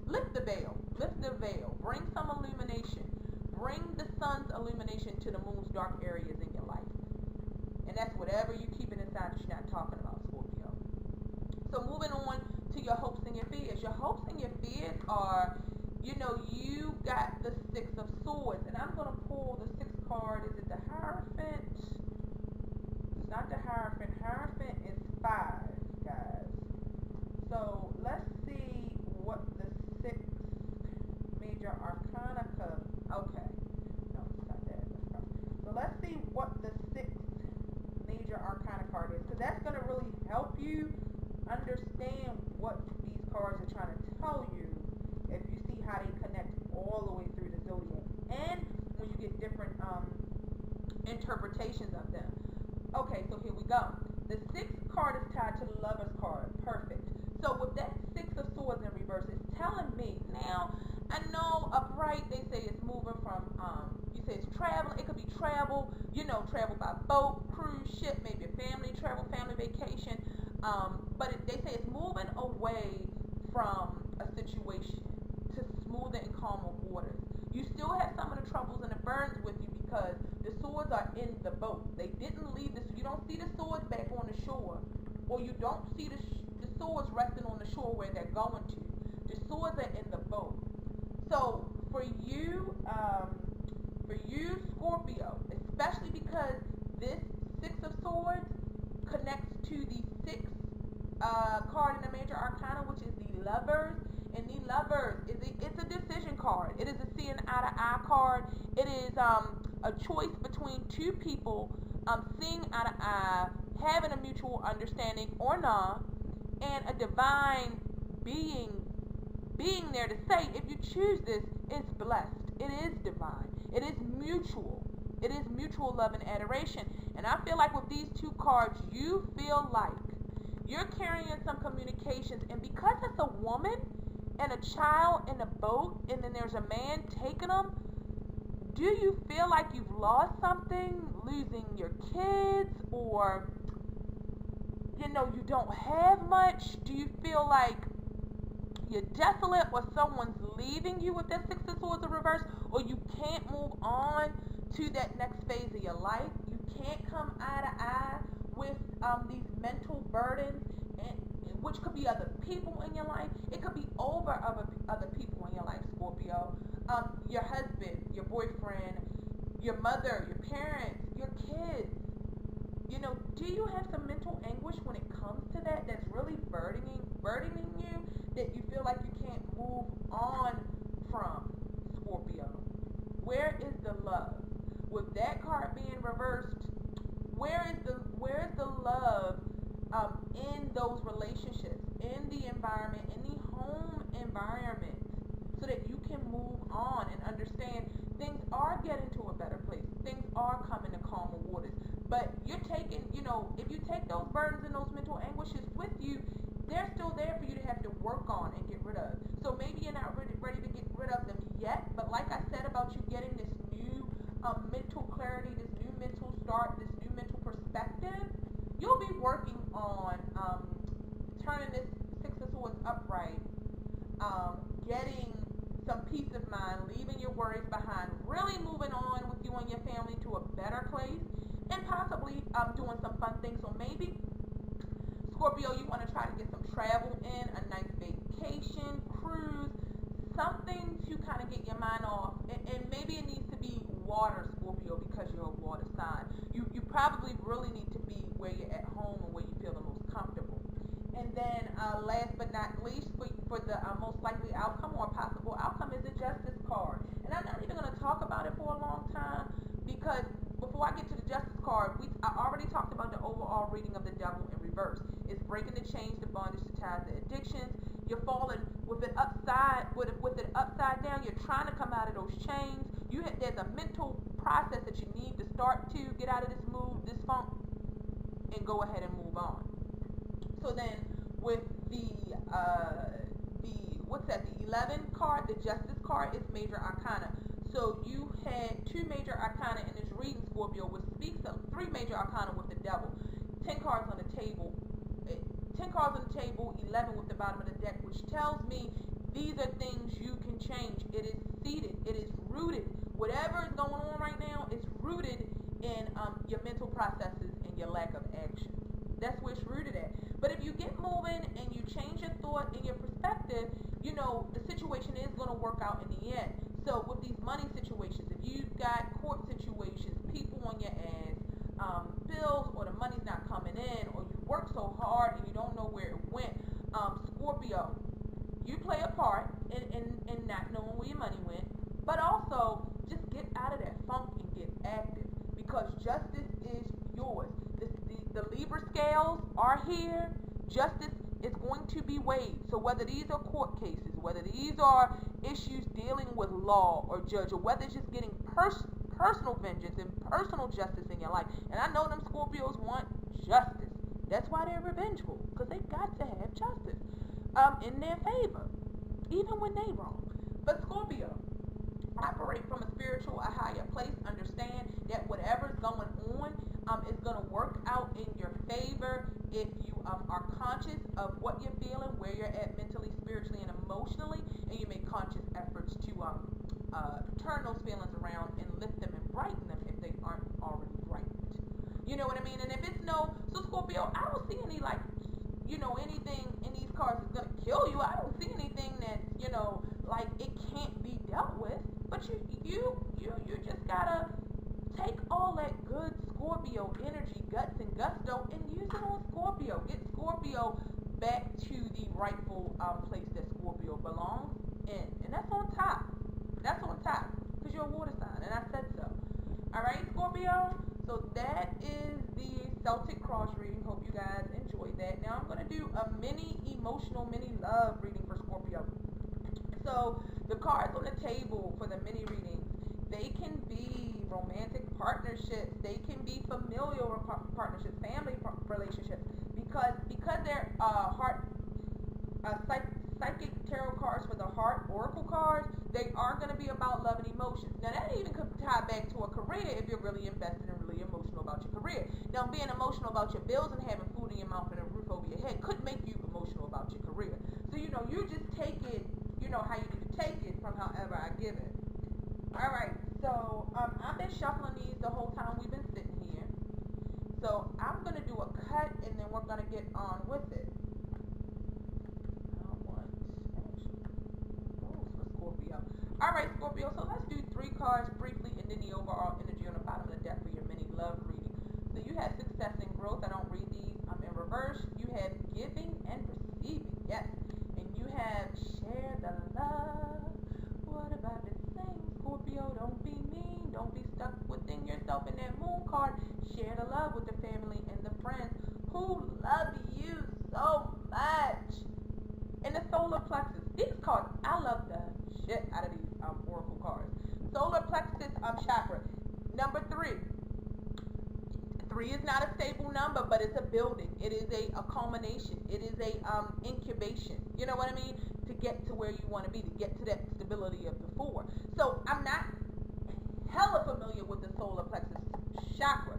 Lift the veil. Bring some illumination. Bring the sun's illumination to the moon's dark areas in your life. And that's whatever you keep it inside that you're not talking about, Scorpio. So moving on to your hopes and your fears. Your hopes and your fears are, you got the Six of Swords. And I'm going to pull the sixth card. Is it the Hierophant? It's not the Hierophant. Hierophant is 5, guys. So let's see what the sixth major arcana could. Okay. No, it's not that. So let's see what the sixth major arcana card is, because that's going to really help you understand what these cards are trying to tell you if you see how they connect all the way through the zodiac, and when you get different interpretations of them. Okay, so here we go. The sixth card is tied to the Lover's card. Perfect. So with that Six of Swords in reverse, it's telling me now. I know upright they say it's moving from you say it's traveling. It could be travel. Travel by boat, cruise ship, maybe a family travel, family vacation. But they say it's moving away from a situation to smoother and calmer waters. You still have some of the troubles and the burdens with you because the swords are in the boat. They didn't leave this. You don't see the swords back on the shore, or you don't see the swords resting on the shore where they're going to. The swords are in the boat. So for you, Scorpio, especially because this Six of Swords connects to the sixth card in the major arcana, which is the Lovers. And the Lovers it's a decision card. It is a seeing eye to eye card. It is a choice between two people seeing eye to eye, having a mutual understanding or not, and a divine being there to say, if you choose this, it's blessed. It is divine. It is mutual. It is mutual love and adoration. And I feel like with these two cards, you feel like you're carrying some communications, and because it's a woman and a child in a boat, and then there's a man taking them, do you feel like you've lost something, losing your kids, or you don't have much? Do you feel like you're desolate, or someone's leaving you with that Six of Swords in reverse, or you can't move on to that next phase of your life. You can't come eye to eye with these mental burdens, and which could be other people in your life. It could be over other people in your life, Scorpio. Your husband, your boyfriend, your mother, your parents, your kids. You know, do you have some mental anguish when it comes to that? That's really burdening you, that you feel like you can't move on from, Scorpio. Where is the love? With that card being reversed, where is the love in those relationships, in the environment, in the home environment, so that you can move on and understand things are getting to a better place. Things are coming to calmer waters. But you're taking, if you take those burdens and those mental anguishes with you, they're still there for you to have to work on and get rid of. So maybe you're not ready to get rid of them yet, but like I said about you getting this new mental clarity, this new mental start, this new mental perspective, you'll be working on turning this Six of Swords upright, getting some peace of mind, leaving your worries behind, really moving on with you and your family to a better place, and possibly doing some fun things. So maybe, Scorpio, you want to try to get some travel in, a nice vacation, cruise, something to kind of get your mind off. And maybe it needs to be water, Scorpio, because you're a water sign. You probably really need to be where you're at home and where you feel the most comfortable. And then last but not least, for the most likely outcome or possible outcome is the Justice card. And I'm not even going to talk about it for a long time, because before I get to the Justice card, I already talked about the overall reading of the Devil in reverse. It's breaking the chains, the bondage, the ties, the addictions. You're falling with it upside down. You're trying to come out of those chains. There's a mental process that you need to start to get out of this funk, and go ahead and move on. So then, with the 11 card, the Justice card, is Major Arcana. So you had 2 Major Arcana in this reading, Scorpio, which speaks of 3 Major Arcana with the Devil, 10 cards on the table, 11 with the bottom of the deck, which tells me these are things you can change. It is seated, it is rooted. Whatever is going on right now is rooted in your mental processes and your lack of action. That's where it's rooted at. But if you get moving and you change your thought and your perspective, the situation is going to work out in the end. So with these money situations, if you've got court situations, people on your ass, bills, or the money's not coming in, or you work so hard and you don't know where it went, Scorpio, you play a part in not knowing where your money went, but also just get out of that funk and get active, because justice is yours. The Libra scales are here. Justice is going to be weighed. So whether these are court cases, whether these are issues dealing with law or judge, or whether it's just getting personal vengeance and personal justice in your life. And I know them Scorpios want justice. That's why they're revengeful, because they got to have justice in their favor, even when they wrong. But Scorpio, operate from a spiritual, a higher place. Understand that whatever's going on is going to work out in your favor if you are conscious of what you're feeling, where you're at mentally, spiritually, and emotionally, and you make conscious efforts to turn those feelings around and lift them and brighten them if they aren't already brightened. You know what I mean? And if it's so Scorpio, I don't see any anything in these cards is going to kill you. I don't see anything that like it can't be dealt with. But you just gotta take all that good Scorpio energy, guts and gusto, and use it on Scorpio. Get Scorpio back to the rightful place that Scorpio belongs in. And that's on top. That's on top. Because you're a water sign, and I said so. Alright, Scorpio? So that is the Celtic cross reading. Hope you guys enjoyed that. Now I'm going to do a mini emotional, mini love reading for Scorpio. So the cards on the table for the mini readings, they can be romantic partnerships, they can be familial partnerships, family relationships, because they're psychic tarot cards for the heart, oracle cards. They are going to be about love and emotions. Now that even could tie back to a career if you're really invested and really emotional about your career. Now being emotional about your bills and having food in your mouth and a roof over your head could make you emotional about your career. So, you just take it, how you need to take it from however I give it. Alright, so I've been shuffling these the whole time we've been sitting here. So I'm going to do a cut and then we're going to get on with it. Alright, Scorpio, so let's do 3 cards briefly and then the overall energy on the bottom of the deck for your mini love reading. So you have success and growth. I don't read these. I'm in reverse. You have giving and receiving. Yes. And you have share the love. What about the same, Scorpio? Don't be mean. Don't be stuck within yourself in that moon card. Share the love with the family and the friends who love you so much. And the solar plexus. These cards, I love the shit out of these oracle cards. Solar plexus chakra. Number 3. 3 is not a stable number, but it's a building. It is a culmination. It is a incubation. You know what I mean? To get to where you want to be, to get to that stability of the 4. So I'm not hella familiar with the solar plexus chakra,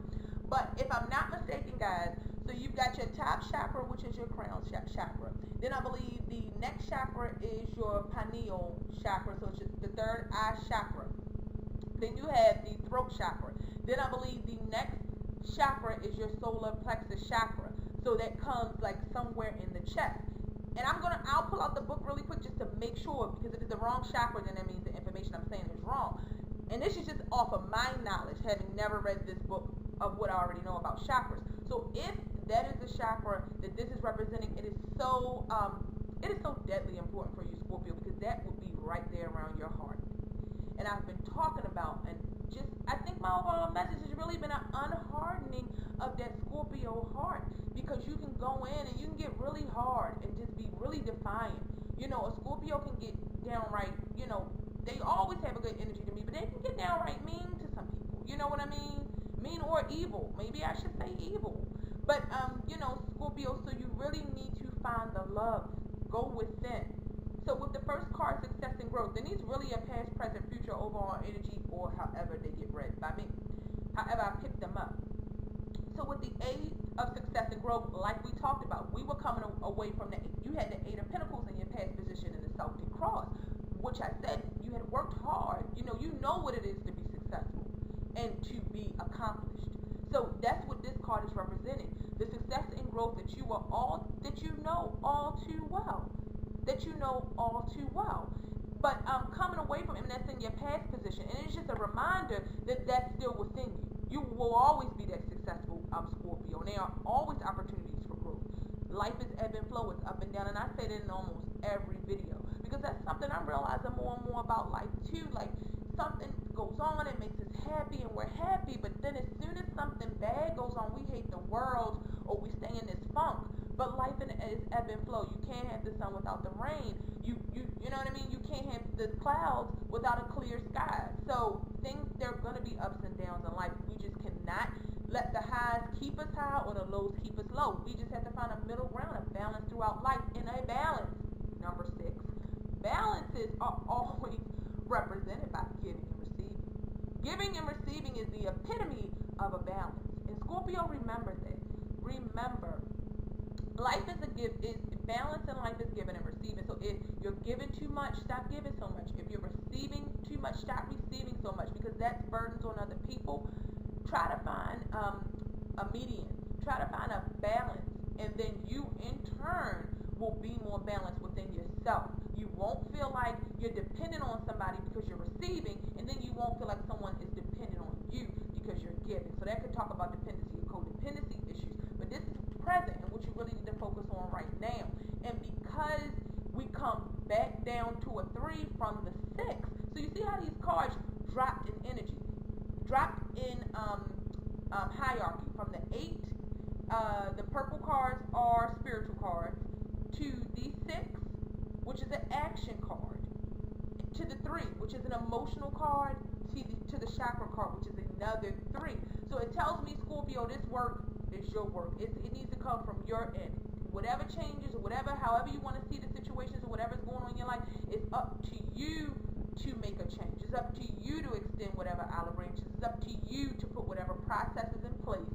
but if I'm not mistaken, guys, so you've got your top chakra, which is your crown chakra. Then I believe the next chakra is your pineal chakra, so it's the 3rd eye chakra. Then you have the throat chakra. Then I believe the next chakra is your solar plexus chakra. So that comes like somewhere in the chest. And I'll pull out the book really quick just to make sure, because if it's the wrong chakra, then that means the information I'm saying is wrong. And this is just off of my knowledge, having never read this book, of what I already know about chakras. So if that is the chakra that this is representing, it is so deadly important for you, Scorpio, because that would be right there around your heart. And I've been talking about, and I think my overall message has really been an unhardening of that Scorpio heart, because you can go in and you can get really hard and just be really defiant. A Scorpio can get downright, they always have a good energy to me, but they can get downright mean to some people. You know what I mean? Mean or evil. Maybe I should say evil. But, Scorpio, so you really need to find the love. Go within. So with the first card, success and growth, then these really are past, present, future, overall energy, or however they get read by me. However I pick them up. So with the 8 of success and growth, like we talked about, we were coming away from you had the 8 of Pentacles in your past position in the Celtic cross, which I said you had worked hard. You know what it is to be successful and to be accomplished. So that's what this card is representing. The success and growth that you know all too well. But coming away from it, and that's in your past position. And it's just a reminder that that's still within you. You will always be that successful Scorpio. And there are always opportunities for growth. Life is ebb and flow. It's up and down. And I say that in almost every video, because that's something I'm realizing more and more about life too. Like, something goes on, it makes us happy, and we're happy, but then as soon as something bad goes on, we hate the world, or we stay in this funk. But life is ebb and flow. You can't have the sun without the rain. You know what I mean? You can't have the clouds without a clear sky. So there are going to be ups and downs in life. We just cannot let the highs keep us high or the lows keep us low. We just have to find a middle ground, a balance throughout life. In a balance, number 6, balances are always represented by giving and receiving. Giving and receiving is the epitome of a balance. And Scorpio, remember that. Remember, life is a gift. Balance in life is giving and receiving. So if you're giving too much, stop giving so much. If you're receiving too much, stop receiving so much, because that's burdens on other people. Try to find a median. Try to find a balance, and then you in turn will be more balanced within yourself. You won't feel like you're dependent on somebody because you're receiving, and then you won't feel like someone is dependent on you because you're giving. So that could talk about dependency and codependency issues, but this is present and what you really need to focus on right now. And because we come back down to a 3 from the 6, so you see how these cards dropped in energy, dropped in hierarchy. From the 8, the purple cards are spiritual cards, to the 6, which is an action card, to the 3, which is an emotional card, to the chakra card, which is another 3. So it tells me, Scorpio, this work is your work. It needs to come from your end. Whatever changes, or however you want to see the situations, or whatever's going on in your life, it's up to you to make a change. It's up to you to extend whatever olive branches. It's up to you to put whatever processes in place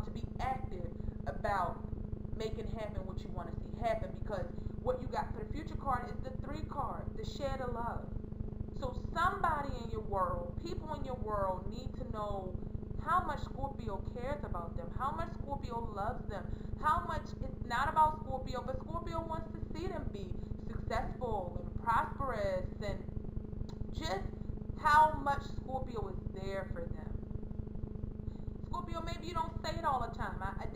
to be active about making happen what you want to see happen, because what you got for the future card is the 3 card, the share the love. So somebody in your world, people in your world need to know how much Scorpio cares about them, how much Scorpio loves them, how much it's not about Scorpio, but Scorpio wants to see them be successful and prosperous, and just how much Scorpio is there for them. Scorpio, maybe you don't say it all the time. I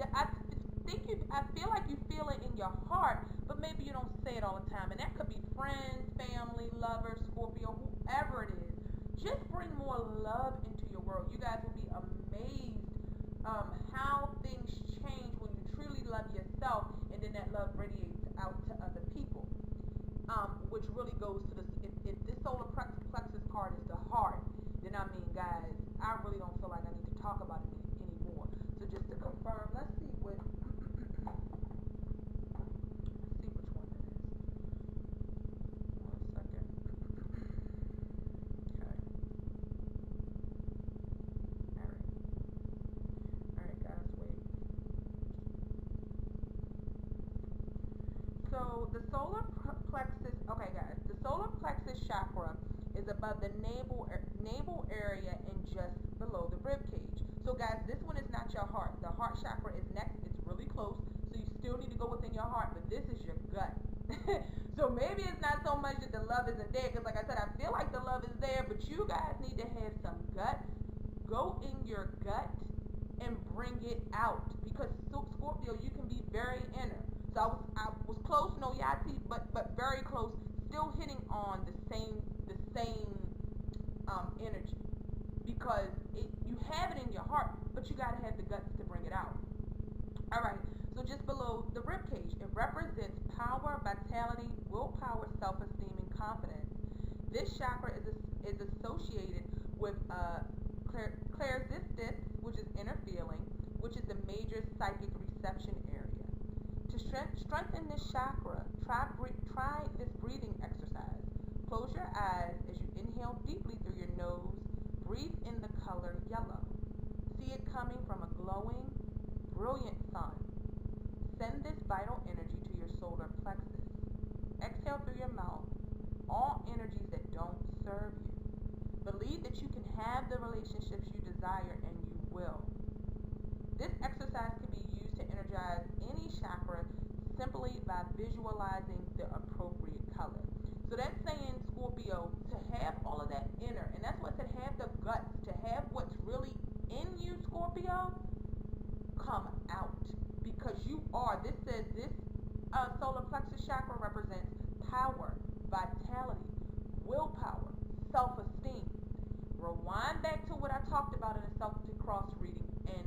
feel like you feel it in your heart, but maybe you don't say it all the time. And that could be friends, family, lovers, Scorpio, whoever it is. Just bring more love into your world. You guys will be amazed how things change when you truly love yourself, and then that love radiates out to other people. Which really goes to if this solar plexus card is the heart, then I mean, guys, I really don't feel like I need to talk about it anymore. So just to confirm, let's see which one it is. One second. Okay. All right, guys, wait. So the solar plexus, okay, guys, the solar plexus chakra is above the navel area and just below the rib cage. So guys, this one is not your heart. The heart chakra is next. It's really close. So you still need to go within your heart, but this is your gut. So maybe it's not so much that the love isn't there, because like I said, I feel like the love is there, but you guys need to have some guts. Go in your gut and bring it out, because Scorpio, you can be very inner. So I was close, no Yahtzee, but very close, still hitting on the same energy, because you have it in your heart, but you got to have the guts to bring it out. All right, so just below the rib cage, it represents power, vitality, willpower, self-esteem, and confidence. This chakra is associated with clairsentience, which is inner feeling, which is the major psychic reception area. To strengthen this chakra, try this breathing exercise. Close your eyes as you inhale deeply through your nose. Breathe in the color yellow. See it coming from a glowing, brilliant sun. Send this vital energy to your solar plexus. Exhale through your mouth all energies that don't serve you. Believe that you can have the relationships you desire, and you will. This exercise can be used to energize any chakra simply by visualizing the appropriate color. So that's saying, Scorpio, to have all of that inner, and that's what to have the guts, to have what's really in you, Scorpio, come out. Because you are, this says this solar plexus chakra represents power, vitality, willpower, self-esteem. Rewind back to what I talked about in the Celtic cross reading and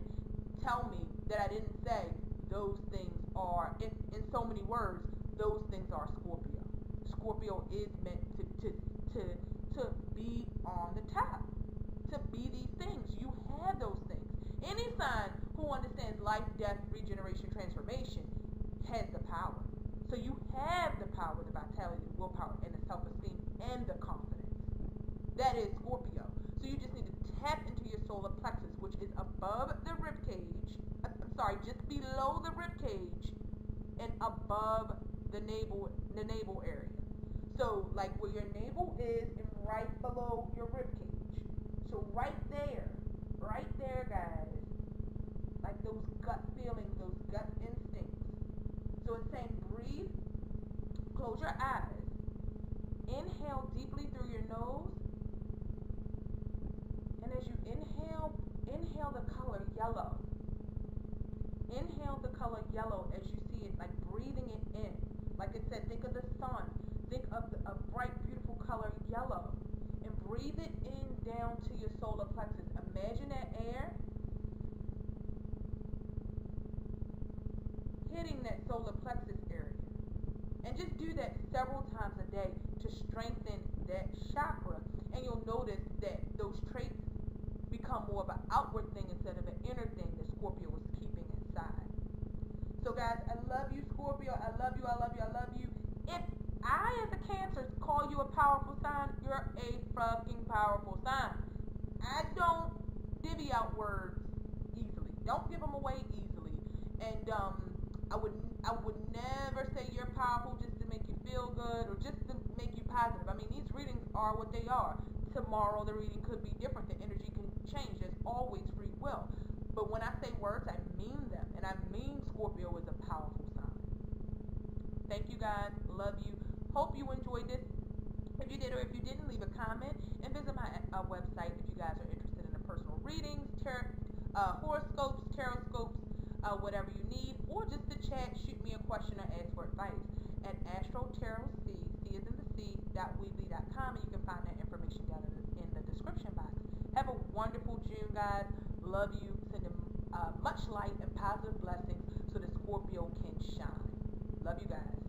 tell me that I didn't say those things are, in so many words, those things are Scorpio. Scorpio is meant to be on the top, to be these things. You have those things. Any sign who understands life, death, regeneration, transformation has the power. So you have the power, the vitality, the willpower, and the self-esteem, and the confidence. That is Scorpio. So you just need to tap into your solar plexus, which is above the rib cage. Just below the rib cage and above the navel area. So like where your navel is and right below your rib cage. So right there, guys, like those gut feelings, those gut instincts. So it's saying breathe, close your eyes, inhale deeply through your nose, and as you inhale the color yellow. Inhale the color yellow as you see it, like breathing it in. Like it said, think of the sun. Think of a bright, beautiful color yellow. And breathe it in down to your solar plexus. Imagine that air hitting that solar plexus area. And just do that several times a day to strengthen that chakra. And you'll notice that those traits become more of an outward thing instead of an inner thing that Scorpio was keeping inside. So guys, I love you, Scorpio. I love you, I love you, I love you. If I, as a Cancer, call you a powerful sign, you're a fucking powerful sign. I don't divvy out words easily. Don't give them away easily. And I would never say you're powerful just to make you feel good or just to make you positive. I mean, these readings are what they are. Tomorrow the reading could be different. The energy can change. There's always free will. But when I say words, I mean them. And I mean Scorpio is a powerful sign. Thank you guys. Love you. Hope you enjoyed this. If you did or if you didn't, leave a comment and visit my website if you guys are interested in the personal readings, horoscopes, tarot scopes, whatever you need, or just to chat, shoot me a question or ask for advice at astrotarotc, C is in the C, .weebly.com, and you can find that information down in the description box. Have a wonderful June, guys. Love you. Send them much light and positive blessings so that Scorpio can shine. Love you guys.